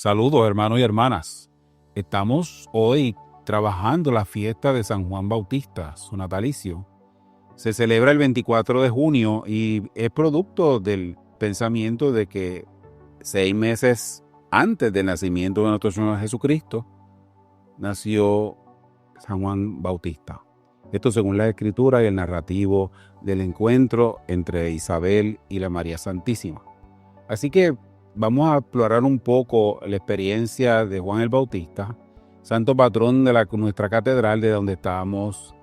Saludos, hermanos y hermanas. Estamos hoy trabajando la fiesta de San Juan Bautista, su natalicio. Se celebra el 24 de junio y es producto del pensamiento de que 6 meses antes del nacimiento de nuestro Señor Jesucristo, nació San Juan Bautista. Esto según la Escritura y el narrativo del encuentro entre Isabel y la María Santísima. Así que vamos a explorar un poco la experiencia de Juan el Bautista, santo patrón de nuestra catedral, de donde estábamos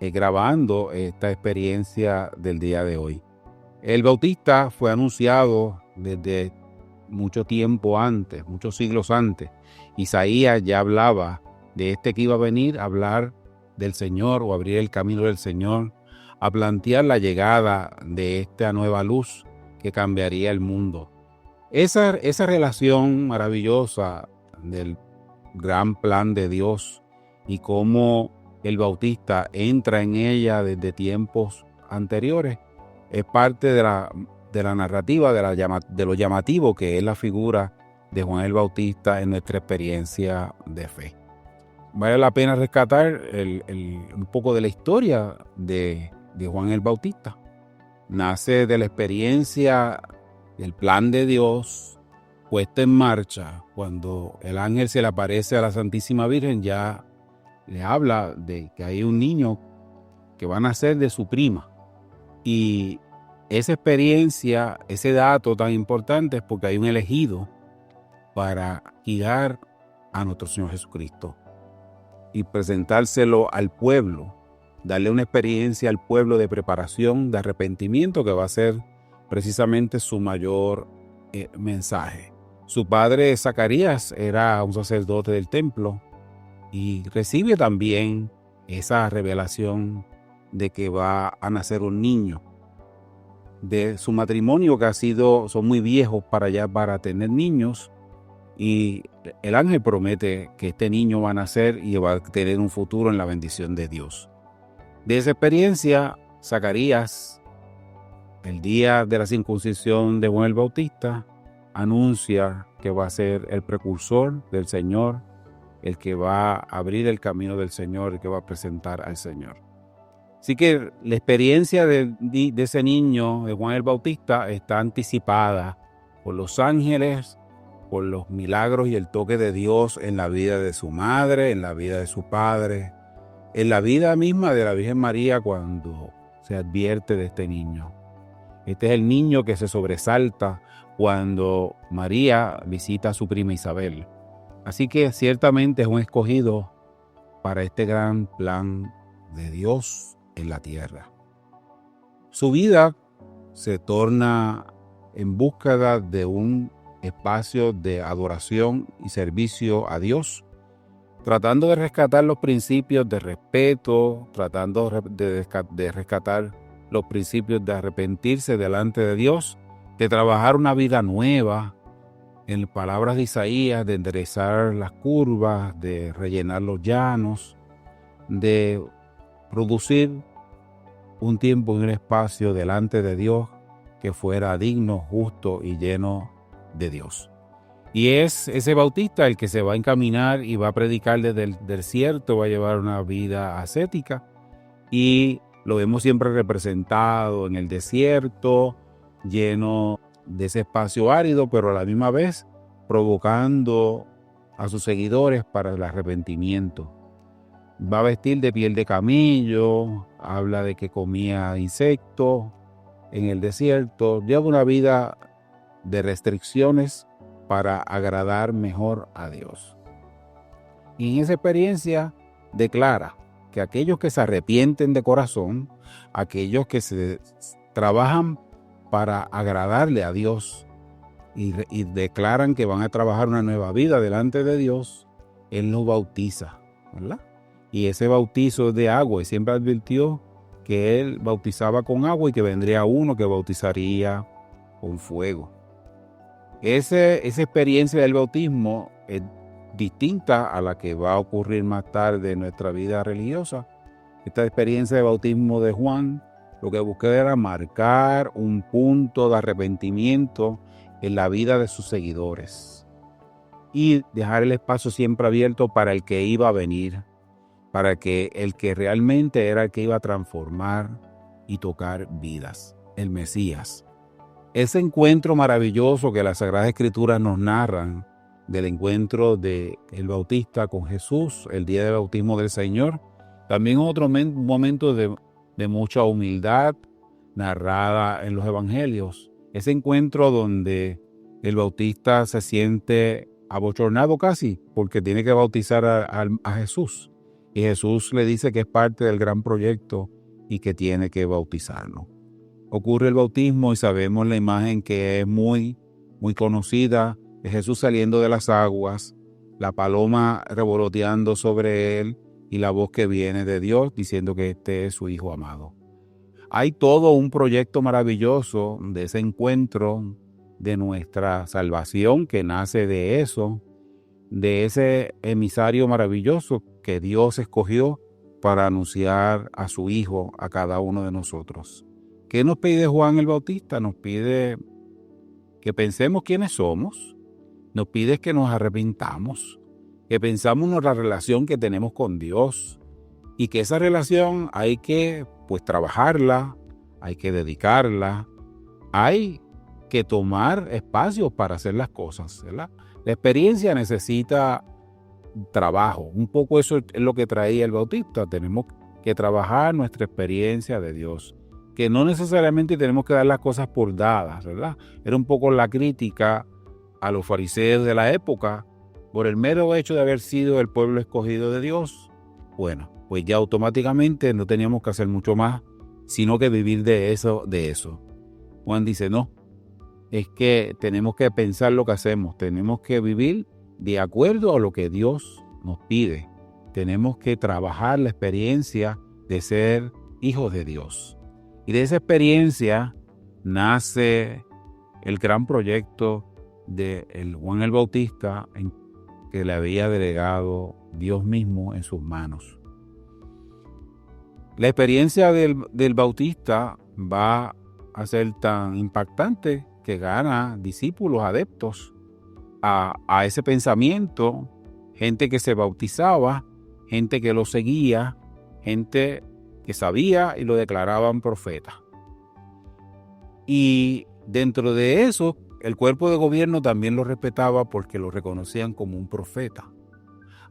grabando esta experiencia del día de hoy. El Bautista fue anunciado desde mucho tiempo antes, muchos siglos antes. Isaías ya hablaba de este que iba a venir a hablar del Señor o abrir el camino del Señor, a plantear la llegada de esta nueva luz que cambiaría el mundo. Esa relación maravillosa del gran plan de Dios y cómo el Bautista entra en ella desde tiempos anteriores es parte de la narrativa, de lo llamativo que es la figura de Juan el Bautista en nuestra experiencia de fe. Vale la pena rescatar un poco de la historia de Juan el Bautista. Nace de la experiencia del plan de Dios puesta en marcha. Cuando el ángel se le aparece a la Santísima Virgen, ya le habla de que hay un niño que va a nacer de su prima. Y esa experiencia, ese dato tan importante es porque hay un elegido para guiar a nuestro Señor Jesucristo y presentárselo al pueblo, darle una experiencia al pueblo de preparación, de arrepentimiento, que va a ser precisamente su mayor mensaje. Su padre Zacarías era un sacerdote del templo y recibe también esa revelación de que va a nacer un niño. De su matrimonio, que son muy viejos para tener niños, y el ángel promete que este niño va a nacer y va a tener un futuro en la bendición de Dios. De esa experiencia, Zacarías, el día de la circuncisión de Juan el Bautista, anuncia que va a ser el precursor del Señor, el que va a abrir el camino del Señor, el que va a presentar al Señor. Así que la experiencia de ese niño, de Juan el Bautista, está anticipada por los ángeles, por los milagros y el toque de Dios en la vida de su madre, en la vida de su padre, en la vida misma de la Virgen María cuando se advierte de este niño. Este es el niño que se sobresalta cuando María visita a su prima Isabel. Así que ciertamente es un escogido para este gran plan de Dios en la tierra. Su vida se torna en búsqueda de un espacio de adoración y servicio a Dios, tratando de rescatar los principios de respeto, tratando de rescatar los principios de arrepentirse delante de Dios, de trabajar una vida nueva, en palabras de Isaías, de enderezar las curvas, de rellenar los llanos, de producir un tiempo y un espacio delante de Dios que fuera digno, justo y lleno de Dios. Y es ese Bautista el que se va a encaminar y va a predicar desde el desierto, va a llevar una vida ascética, y lo vemos siempre representado en el desierto, lleno de ese espacio árido, pero a la misma vez provocando a sus seguidores para el arrepentimiento. Va a vestir de piel de camello, habla de que comía insectos en el desierto, lleva una vida de restricciones para agradar mejor a Dios. Y en esa experiencia declara que aquellos que se arrepienten de corazón, aquellos que se trabajan para agradarle a Dios y declaran que van a trabajar una nueva vida delante de Dios, Él los bautiza, ¿verdad? Y ese bautizo es de agua, y siempre advirtió que Él bautizaba con agua y que vendría uno que bautizaría con fuego. Esa experiencia del bautismo es distinta a la que va a ocurrir más tarde en nuestra vida religiosa. Esta experiencia de bautismo de Juan lo que buscaba era marcar un punto de arrepentimiento en la vida de sus seguidores. y dejar el espacio siempre abierto para el que iba a venir, para que el que realmente era el que iba a transformar y tocar vidas, el Mesías. Ese encuentro maravilloso que las Sagradas Escrituras nos narran del encuentro del Bautista con Jesús, el día del bautismo del Señor, también otro momento de mucha humildad narrada en los Evangelios. Ese encuentro donde el Bautista se siente abochornado casi porque tiene que bautizar a Jesús. Y Jesús le dice que es parte del gran proyecto y que tiene que bautizarlo. Ocurre el bautismo y sabemos la imagen que es muy, muy conocida de Jesús saliendo de las aguas, la paloma revoloteando sobre él y la voz que viene de Dios diciendo que este es su Hijo amado. Hay todo un proyecto maravilloso de ese encuentro, de nuestra salvación que nace de eso, de ese emisario maravilloso que Dios escogió para anunciar a su Hijo a cada uno de nosotros. ¿Qué nos pide Juan el Bautista? Nos pide que pensemos quiénes somos, nos pide que nos arrepintamos, que pensamos en la relación que tenemos con Dios y que esa relación hay que trabajarla, hay que dedicarla, hay que tomar espacios para hacer las cosas, ¿verdad? La experiencia necesita trabajo. Un poco eso es lo que traía el Bautista. Tenemos que trabajar nuestra experiencia de Dios, que no necesariamente tenemos que dar las cosas por dadas, ¿verdad? Era un poco la crítica a los fariseos de la época por el mero hecho de haber sido el pueblo escogido de Dios. Bueno, pues ya automáticamente no teníamos que hacer mucho más, sino que vivir de eso. Juan dice, no, es que tenemos que pensar lo que hacemos, tenemos que vivir de acuerdo a lo que Dios nos pide. Tenemos que trabajar la experiencia de ser hijos de Dios. Y de esa experiencia nace el gran proyecto de Juan el Bautista que le había delegado Dios mismo en sus manos. La experiencia del Bautista va a ser tan impactante que gana discípulos, adeptos a ese pensamiento, gente que se bautizaba, gente que lo seguía, gente que sabía y lo declaraban profeta. Y dentro de eso, el cuerpo de gobierno también lo respetaba porque lo reconocían como un profeta.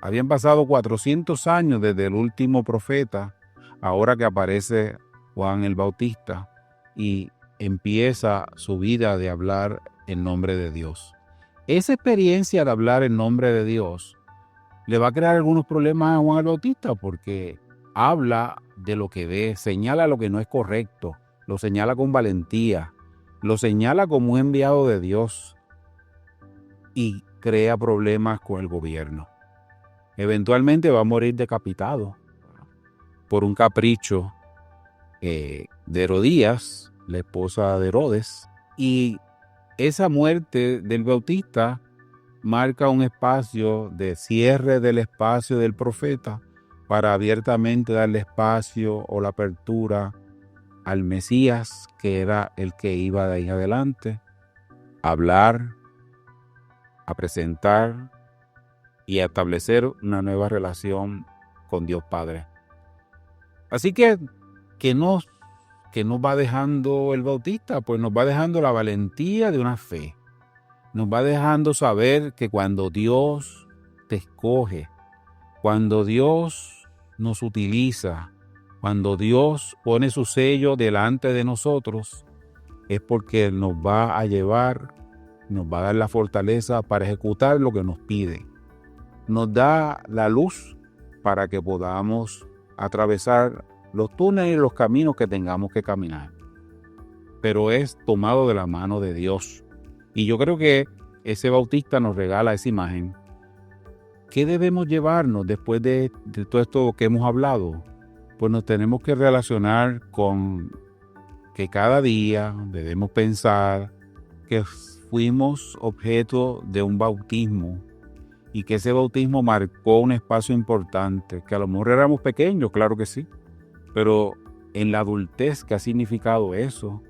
Habían pasado 400 años desde el último profeta, ahora que aparece Juan el Bautista y empieza su vida de hablar en nombre de Dios. Esa experiencia de hablar en nombre de Dios le va a crear algunos problemas a Juan el Bautista porque habla de lo que ve, señala lo que no es correcto, lo señala con valentía, lo señala como un enviado de Dios y crea problemas con el gobierno. Eventualmente va a morir decapitado por un capricho de Herodías, la esposa de Herodes, y esa muerte del Bautista marca un espacio de cierre del espacio del profeta para abiertamente darle espacio o la apertura al Mesías, que era el que iba de ahí adelante a hablar, a presentar y a establecer una nueva relación con Dios Padre. Así que nos va dejando el Bautista, pues nos va dejando la valentía de una fe. Nos va dejando saber que cuando Dios te escoge, cuando Dios nos utiliza, cuando Dios pone su sello delante de nosotros, es porque nos va a llevar, nos va a dar la fortaleza para ejecutar lo que nos pide. Nos da la luz para que podamos atravesar los túneles y los caminos que tengamos que caminar. Pero es tomado de la mano de Dios. Y yo creo que ese Bautista nos regala esa imagen. ¿Qué debemos llevarnos después de todo esto que hemos hablado? Pues nos tenemos que relacionar con que cada día debemos pensar que fuimos objeto de un bautismo y que ese bautismo marcó un espacio importante, que a lo mejor éramos pequeños, claro que sí, pero en la adultez, ¿qué ha significado eso?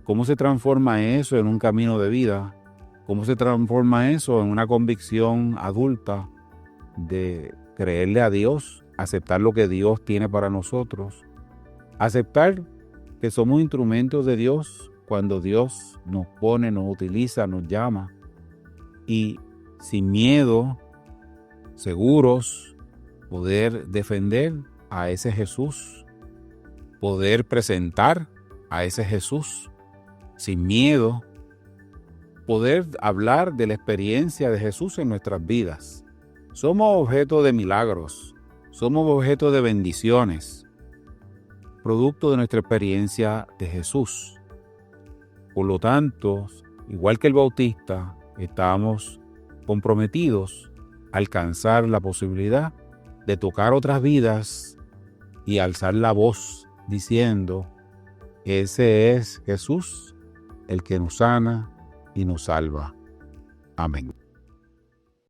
¿Cómo se transforma eso en un camino de vida? ¿Cómo se transforma eso en una convicción adulta de creerle a Dios, aceptar lo que Dios tiene para nosotros, aceptar que somos instrumentos de Dios cuando Dios nos pone, nos utiliza, nos llama, y sin miedo, seguros, poder defender a ese Jesús, poder presentar a ese Jesús sin miedo, poder hablar de la experiencia de Jesús en nuestras vidas. Somos objeto de milagros, somos objeto de bendiciones, producto de nuestra experiencia de Jesús. Por lo tanto, igual que el Bautista, estamos comprometidos a alcanzar la posibilidad de tocar otras vidas y alzar la voz diciendo: ese es Jesús, el que nos sana y nos salva. Amén.